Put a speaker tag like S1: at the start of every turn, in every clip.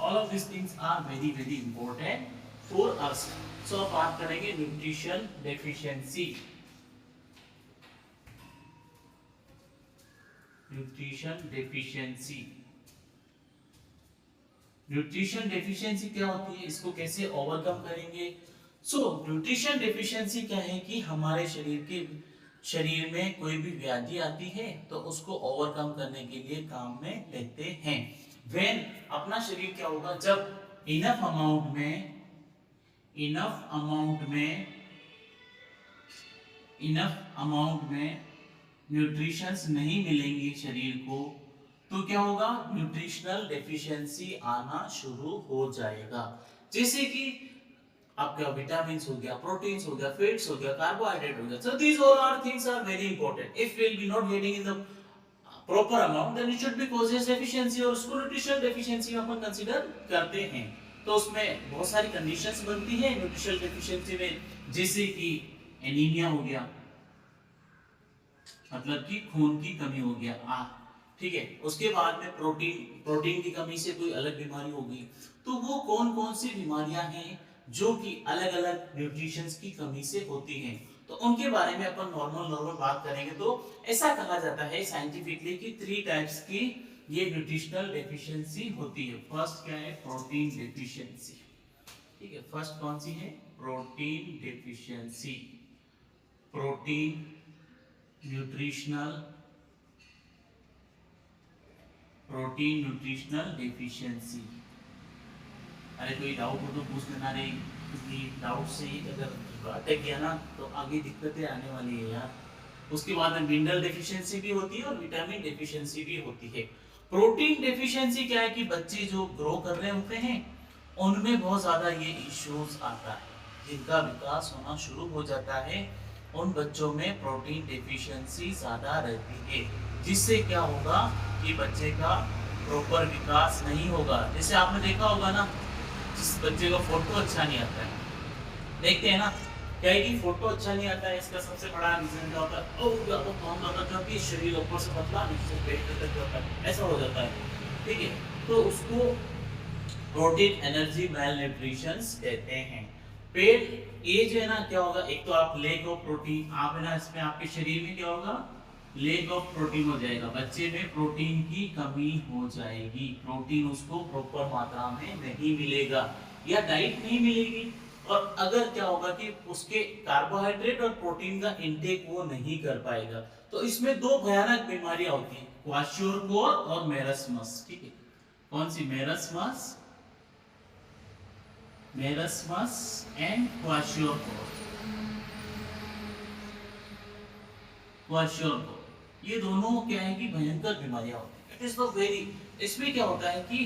S1: All of this things are very very important for us. So अब बात करेंगे nutrition deficiency. Nutrition deficiency, nutrition deficiency क्या होती है, इसको कैसे ओवरकम करेंगे। सो न्यूट्रिशन डेफिशिएंसी क्या है कि हमारे शरीर में कोई भी व्याधि आती है तो उसको ओवरकम करने के लिए काम में लेते हैं। व्हेन अपना शरीर क्या होगा, जब इनफ अमाउंट में इनफ अमाउंट में न्यूट्रिशंस नहीं मिलेंगे शरीर को, तो क्या होगा, न्यूट्रिशनल डेफिशिएंसी आना शुरू हो जाएगा। जैसे कि आपका विटामिन्स हो गया, प्रोटीन्स हो गया, फैट्स हो गया, कार्बोहाइड्रेट हो गया। So this all are things are very important. If will be not getting in the proper amount then it should be causes deficiency, और उसको न्यूट्रिशनल डेफिशिएंसी अपन कंसीडर करते हैं। तो उसमें बहुत सारी कंडीशंस बनती है न्यूट्रिशनल डेफिशिएंसी में, जैसे कि एनीमिया हो गया, मतलब कि खून की कमी हो गया, ठीक है। उसके बाद में प्रोटीन की कमी से कोई अलग बीमारी हो गई। तो वो कौन कौन सी बीमारियां हैं जो कि अलग अलग न्यूट्रिशंस की कमी से होती हैं, तो उनके बारे में अपन नॉर्मल बात करेंगे। तो ऐसा कहा जाता है साइंटिफिकली कि 3 टाइप्स की ये न्यूट्रिशनल डेफिशिएंसी होती है। फर्स्ट क्या है, प्रोटीन डेफिशिएंसी, ठीक है। फर्स्ट कौन सी है, protein deficiency, protein nutritional deficiency. अरे कोई डाउट हो तो पूछ लेना रे, क्योंकि डाउट से ही अगर अटक गया ना तो आगे दिक्कतें आने वाली है यार। उसके बाद में मिनरल डेफिशिएंसी भी होती है और विटामिन डेफिशिएंसी भी होती है। प्रोटीन डेफिशिएंसी क्या है कि बच्चे जो ग्रो कर रहे होते हैं उनमें बहुत ज्यादा ये इश्यूज आता है, जिनका विकास होना शुरू हो जाता है उन बच्चों में प्रोटीन डेफिशिएंसी ज्यादा रहती है, जिससे क्या होगा कि बच्चे का प्रॉपर विकास नहीं होगा। जैसे आपने देखा होगा ना, जिस बच्चे का फोटो अच्छा नहीं आता है, देखते हैं ना, क्या है कि फोटो अच्छा नहीं आता है, इसका सबसे बड़ा रीजन क्या होता है, क्योंकि शरीर ऊपर से पतला नीचे पेट तक होता है, ऐसा हो जाता है, ठीक है। तो उसको प्रोटीन एनर्जी मैल न्यूट्रिशन कहते हैं। पेट ये जो है ना, क्या होगा, एक तो आप लेक ऑफ प्रोटीन, आप है ना इसमें आपके शरीर में क्या होगा, लेक ऑफ प्रोटीन हो जाएगा, बच्चे में प्रोटीन की कमी हो जाएगी, प्रोटीन उसको प्रॉपर मात्रा में नहीं मिलेगा या डाइट नहीं मिलेगी। और अगर क्या होगा कि उसके कार्बोहाइड्रेट और प्रोटीन का इंटेक वो नहीं कर पाएगा, तो इसमें 2 भयानक बीमारियां होती है, क्वाशियोरकोर और मेरस्मस, ठीक है। कौन सी, मेरस्मस एंड क्वाशियोरकोर, ये दोनों क्या है कि भयंकर बीमारियां होती है। इट इज द वेरी, इसमें क्या होता है कि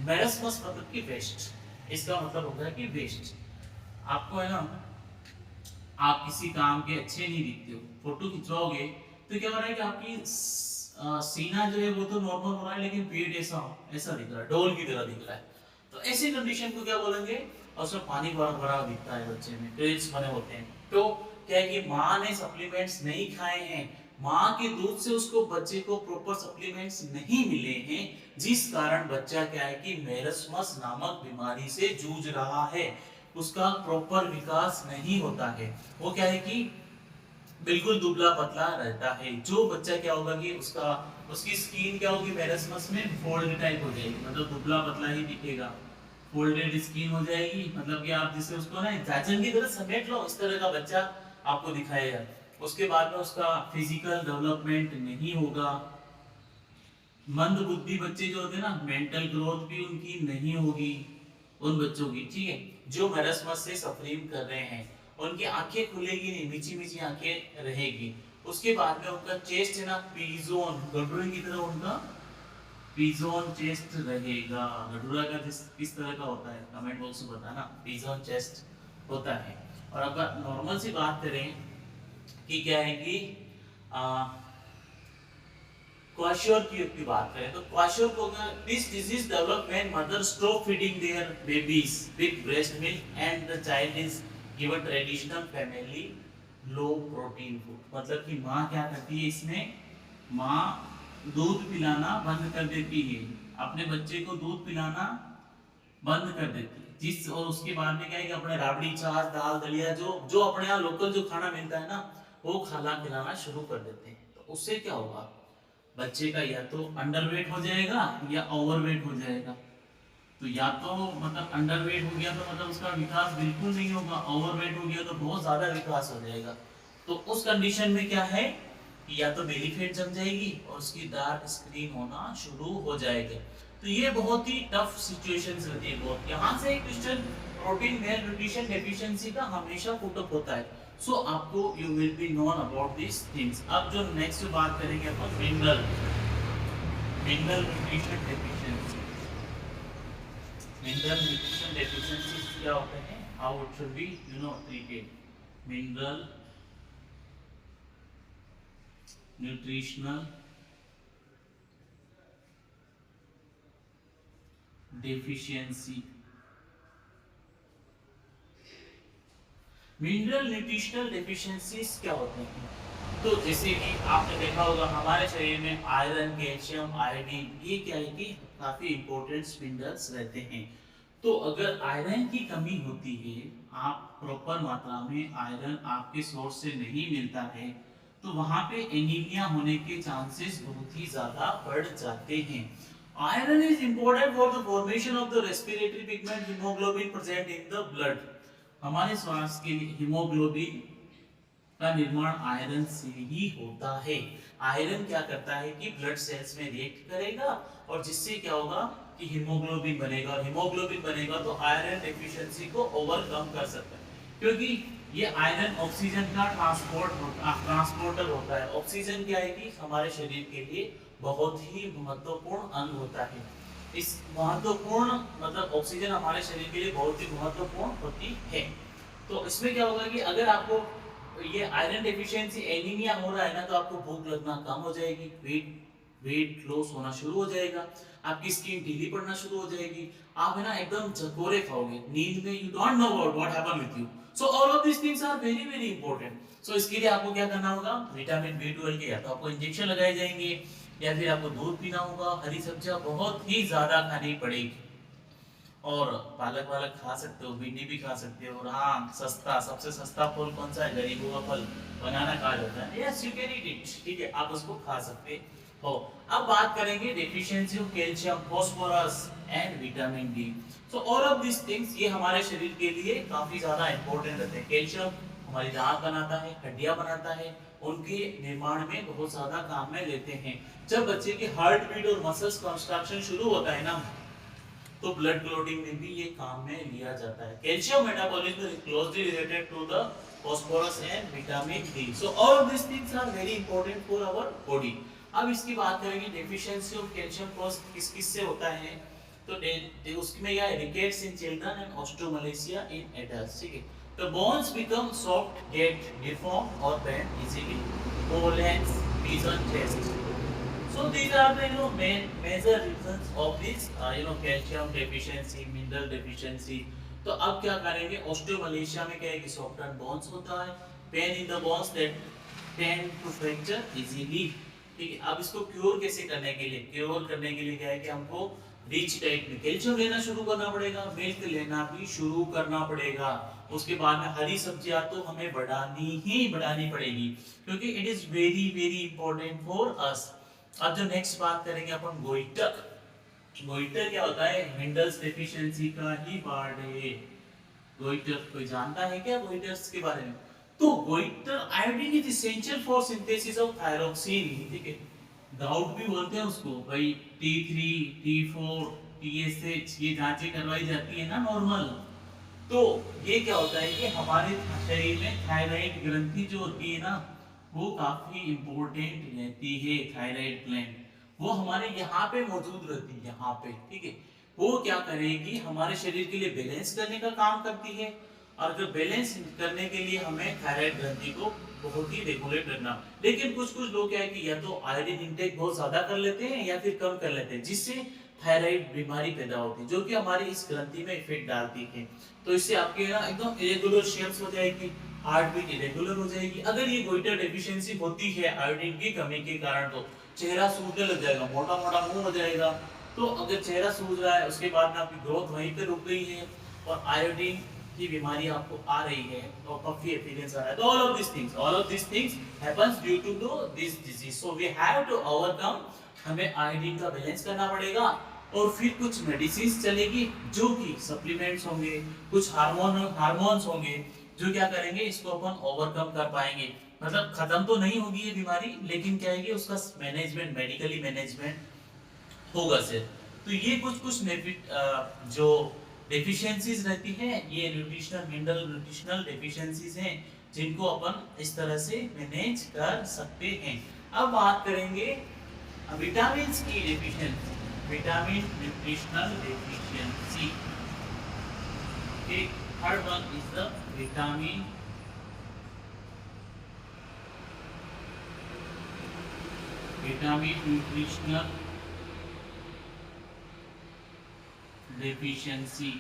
S1: मेरस्मस मतलब कि वेस्ट, इसका मतलब होता है कि वेस्ट। आपको है ना, आप किसी काम के अच्छे नहीं दिखते हो, फोटो खिंचवाओगे तो क्या हो रहा है कि आपकी सीना जो है वो तो नॉर्मल हो रहा है, लेकिन पेट ऐसा दिख रहा है, डोल की तरह दिख रहा है। तो ऐसी कंडीशन को क्या बोलेंगे, और उसमें पानी भरा भरा दिखता है, बच्चे में पेट्स बने होते हैं। तो क्या है कि माँ ने सप्लीमेंट्स नहीं खाए हैं, माँ के दूध से उसको बच्चे को प्रॉपर सप्लीमेंट्स नहीं मिले हैं, जिस कारण बच्चा क्या है कि मेरस्मस नामक बीमारी से जूझ रहा है, उसका प्रॉपर विकास नहीं होता है। वो क्या है कि बिल्कुल दुबला पतला रहता है। जो बच्चा क्या होगा कि उसकी स्किन क्या होगी, मेरस्मस में फोल्ड टाइप हो जाएगी, मतलब दुबला पतला ही दिखेगा, फोल्डेड स्किन हो जाएगी, मतलब कि आप जिसे उसको ना जाजन की तरह समेट लो, इस तरह का बच्चा आपको दिखाएगा। उसके बाद में उसका फिजिकल डेवलपमेंट नहीं होगा, मंद बुद्धि बच्चे जो होते हैं ना, मेंटल ग्रोथ भी उनकी नहीं होगी उन बच्चों की, ठीक है, जो मेरस्मस से सफरिंग कर रहे हैं। उनकी आंखें खुलेगी नहीं, मीची मीची आंखें रहेगी। उसके बाद में उनका चेस्ट है ना, पीजोन गठुरे की तरह उनका पीजोन चेस्ट रहेगा। गठुरा का किस तरह का होता है, कमेंट बॉक्स में बताना, पीजोन चेस्ट होता है। और अगर नॉर्मल सी बात करें कि क्या है कि क्वाशियोर की बात करें तो क्वाशियोर को, this disease develop when mother stop feeding there babies with breast milk and the child is given traditional family low protein food. मतलब कि माँ क्या करती है, इसमें माँ दूध पिलाना बंद कर देती है, अपने बच्चे को दूध पिलाना बंद कर देती है, जिस और उसके बाद में क्या है कि अपने राबड़ी चाट दाल दलिया जो जो अपने यहाँ लोकल जो खाना मिलता है ना वो खाना खिलाना शुरू कर देते हैं। तो उससे क्या होगा, बच्चे का या तो अंडरवेट हो जाएगा या ओवरवेट हो जाएगा। तो या तो मतलब अंडरवेट हो गया तो मतलब उसका विकास बिल्कुल नहीं होगा, ओवरवेट हो गया तो बहुत ज्यादा विकास हो जाएगा। तो उस कंडीशन में क्या है कि या तो बेली फैट जम जाएगी और उसकी डार्क स्क्रीन होना शुरू हो जाएगा। तो ये बहुत ही टफ सिचुएशंस रहती है बहुत। यहाँ से एक question protein malnutrition deficiency का हमेशा पुटअप होता है। सो आपको you will be known about this things. अब जो नेक्स्ट बात करेंगे अपन mineral mineral nutrition deficiency. Mineral nutrition deficiencies क्या होते हैं, how it should be treated. Mineral nutritional deficiency. Mineral nutritional deficiencies क्या होते हैं, तो जैसे कि आपने देखा होगा हमारे शरीर में आयरन कैल्शियम आयोडीन ये क्या है कि काफी इंपॉर्टेंट मिनरल्स रहते हैं। तो अगर आयरन की कमी होती है, आप प्रॉपर मात्रा में आयरन आपके सोर्स से नहीं मिलता है, तो वहां पे एनीमिया होने के चांसेस बहुत ही ज्यादा बढ़ जाते हैं। Iron is important for the formation of the respiratory pigment haemoglobin present in the blood. हमारे श्वास के लिए हीमोग्लोबिन का निर्माण आयरन से ही होता है। आयरन क्या करता है कि ब्लड सेल्स में रिएक्ट करेगा और जिससे क्या होगा कि हीमोग्लोबिन बनेगा, और हीमोग्लोबिन बनेगा तो आयरन डेफिशिएंसी को ओवरकम कर सकता है। क्योंकि ये आयरन ऑक्सीजन का ट्रांसपोर्टर होता है। ऑक्सीजन क्या है कि हमारे शरीर के लिए बहुत ही महत्वपूर्ण अंग होता है। इस महत्वपूर्ण मतलब ऑक्सीजन हमारे शरीर के लिए बहुत ही महत्वपूर्ण होती है। तो इसमें क्या होगा कि अगर आपको ये आयरन डेफिशिएंसी एनीमिया हो रहा है ना, तो आपको भूख लगना कम हो जाएगी, वेट लॉस होना शुरू हो जाएगा, आपकी स्किन ढीली पड़ना शुरू हो जाएगी, आप है ना एकदम झकोरे खाओगे नींद में, you don't know what happen with you. So all of this things are very very important. So इसके लिए आपको क्या करना होगा, विटामिन B12 के या तो आपको इंजेक्शन लगाए जाएंगे या फिर आपको दूध पीना होगा, हरी सब्जियां बहुत ही ज्यादा खानी पड़ेगी, और पालक वालक खा सकते हो, भिंडी भी खा सकते हो, और हाँ सस्ता सबसे सस्ता फल कौन सा है, गरीबों का फल बनाना खा जाता है, yes you can eat it, ठीक है आप उसको खा सकते हो। अब बात करेंगे deficiency of calcium phosphorus and vitamin D. So all of this things ये हमारे शरीर के लिए काफी ज्यादा इंपॉर्टेंट रहते हैं। कैल्शियम हमारी दांत बनाता है, हड्डियां बनाता है, उनके निर्माण में बहुत ज्यादा काम में लेते हैं। जब बच्चे की हार्ट बीट और मसल्स कंस्ट्रक्शन शुरू होता है ना, तो ब्लड क्लॉटिंग में भी ये काम में लिया जाता है। Calcium metabolism is closely related to the phosphorus and vitamin D. So all this things are very important for our body. अब इसकी बात करेंगे डेफिशिएंसी ऑफ कैल्शियम किस किस से होता है, तो उसमें यह है rickets in children and osteomalacia in adults, ठीक है। The bones become soft, get deformed or bend easily. Bone length, vision, chest. So these are the major reasons of this calcium deficiency, mineral deficiency. तो अब क्या करेंगे, osteomalacia में क्या है कि सॉफ्टन बोन्स होता है, pain in the bones that tend to fracture easily, ठीक है। अब इसको क्योर कैसे करने के लिए, क्योर करने के लिए क्या है कि हमको रिच डाइट में कैल्शियम लेना शुरू करना पड़ेगा, मिल्क लेना भी शुरू करना पड़ेगा, उसके बाद में हरी सब्जियां तो हमें बढ़ानी पड़ेगी, क्योंकि it is very very important for अस। अब जो नेक्स्ट बात करेंगे अपन गोइटर। गोइटर क्या होता है, मिनरल्स डेफिशिएंसी का ही पार्ट है। गोइटर कोई जानता है क्या गोइटर्स के बारे में? तो goitre iodine is essential for synthesis of thyroxine, ठीक है। गाउट भी बोलते हैं उसको भाई, T3 T4 TSH ये जांचें करवाई जाती है ना नॉर्मल। तो ये क्या होता है कि हमारे शरीर में थायराइड ग्रंथि जो होती है ना, वो काफी इंपॉर्टेंट रहती है। थायराइड ग्लैंड वो हमारे यहाँ पे मौजूद रहती है, यहाँ पे, ठीक है। वो क्या करेगी, हमारे शरीर के लिए बैलेंस करने का काम करती है, और जो बैलेंस करने के लिए हमें थायराइड ग्रंथि को बहुत ही रेगुलेट करना। लेकिन कुछ लोग क्या है कि या तो आयोडीन इंटेक बहुत ज्यादा कर लेते हैं या फिर कम कर लेते हैं, जिससे थायराइड बीमारी पैदा होती है, जो कि हमारी इस ग्रंथि में इफेक्ट डालती है। तो इससे आपके ना एकदम इरेगुलर शेप्स हो जाएगी, हार्ट बीट इरेगुलर हो जाएगी। अगर ये गोइटर डेफिशिएंसी होती है आयोडीन की कमी के कारण, तो चेहरा सूखने लग जाएगा, मोटा मोटा मुंह हो जाएगा, तो अगर चेहरा सूज रहा है, उसके बाद में आपकी ग्रोथ वहीं पे रुक गई है और आयोडीन की बीमारी आपको आ रही है और कफी अपीयरेंस आ रहा है, तो all of this things happens due to this disease. So we have to overcome, हमें आयोडीन का बैलेंस करना पड़ेगा और फिर कुछ मेडिसिन चलेगी जो कि सप्लीमेंट्स होंगे, कुछ हार्मोन्स होंगे जो क्या करेंगे, इसको अपन ओवरकम कर पाएंगे। मतलब खत्म तो नहीं होगी ये बीमारी, लेकिन क्या है कि उसका मैनेजमेंट, मेडिकली मैनेजमेंट होगा सर। तो ये कुछ जो डेफिशिएंसीज रहती है, ये न्यूट्रिशनल मिनरल न्यूट्रिशनल डेफिशिएंसीज हैं जिनको अपन इस तरह से मैनेज कर सकते हैं। अब बात करेंगे विटामिन की deficiency, vitamin nutritional deficiency. Third one is the vitamin nutritional deficiency.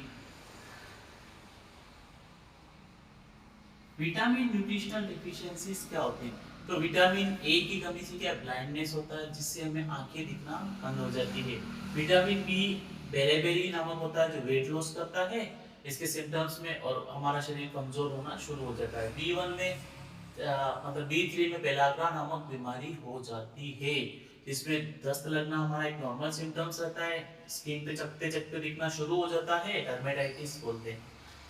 S1: Vitamin nutritional deficiencies क्या होती है? तो विटामिन ए की कमी से क्या ब्लाइंडनेस होता है, जिससे हमें आंखें दिखना बंद हो जाती है। विटामिन बी बेरेबेरी नामक होता है जो वेट लॉस करता है, इसके सिम्टम्स में, और हमारा शरीर कमजोर होना शुरू हो जाता है। बी1 में मतलब बी3 में पेलाग्रा नामक बीमारी हो जाती है, जिसमें दस्त लगना हमारा एक नॉर्मल सिम्टम्स रहता है, स्किन पे चकते चकते दिखना शुरू हो जाता है, डर्मेटाइटिस बोलते हैं।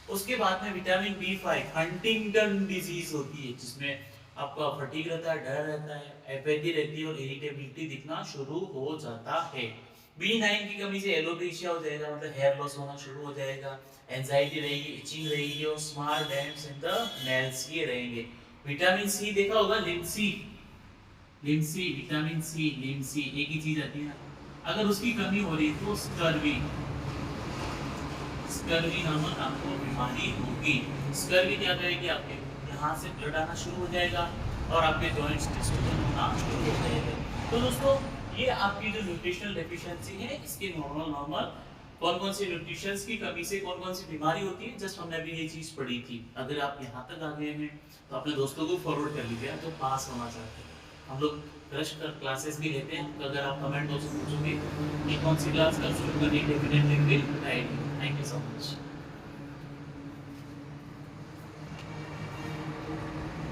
S1: उसके बाद में विटामिन बी5 हंटिंगटन डिजीज होती है, जिसमें आपका फटीग रहता है, डर रहता है, एपैथी रहती है और इरिटेबिलिटी दिखना शुरू हो जाता है। बी9 की कमी से एलोपेशिया हो जाएगा, मतलब हेयर लॉस होना शुरू हो जाएगा, एंजाइटी रहेगी, इचिंग रहेगी और small dents in the nails ये रहेंगे। विटामिन सी देखा होगा, लिम्सी, विटामिन सी, लिम्सी एक ही चीज आती है ना, अगर उसकी कमी हो रही है तो स्कर्वी नामक आपको बीमारी होगी। स्कर्वी क्या करेगी, आपके यहाँ से ब्लड आना शुरू हो जाएगा और आपके जॉइंट्स डिस्टॉर्शन होना शुरू हो जाएगा। तो दोस्तों, ये आपकी जो न्यूट्रिशनल डेफिशिएंसी है, इसके नॉर्मल कौन कौन सी न्यूट्रिशंस की कमी से कौन कौन सी बीमारी होती है, जस्ट हमने अभी ये चीज पढ़ी थी। अगर आप यहाँ तक आ गए हैं तो अपने दोस्तों को फॉरवर्ड कर लीजिए जो पास होना चाहते हैं। हम लोग क्रश कर क्लासेस भी लेते हैं, तो अगर आप कमेंट बॉक्स में पूछोगे कि कौन सी क्लास कर शुरू करनी, definitely will guide you. Thank you so much.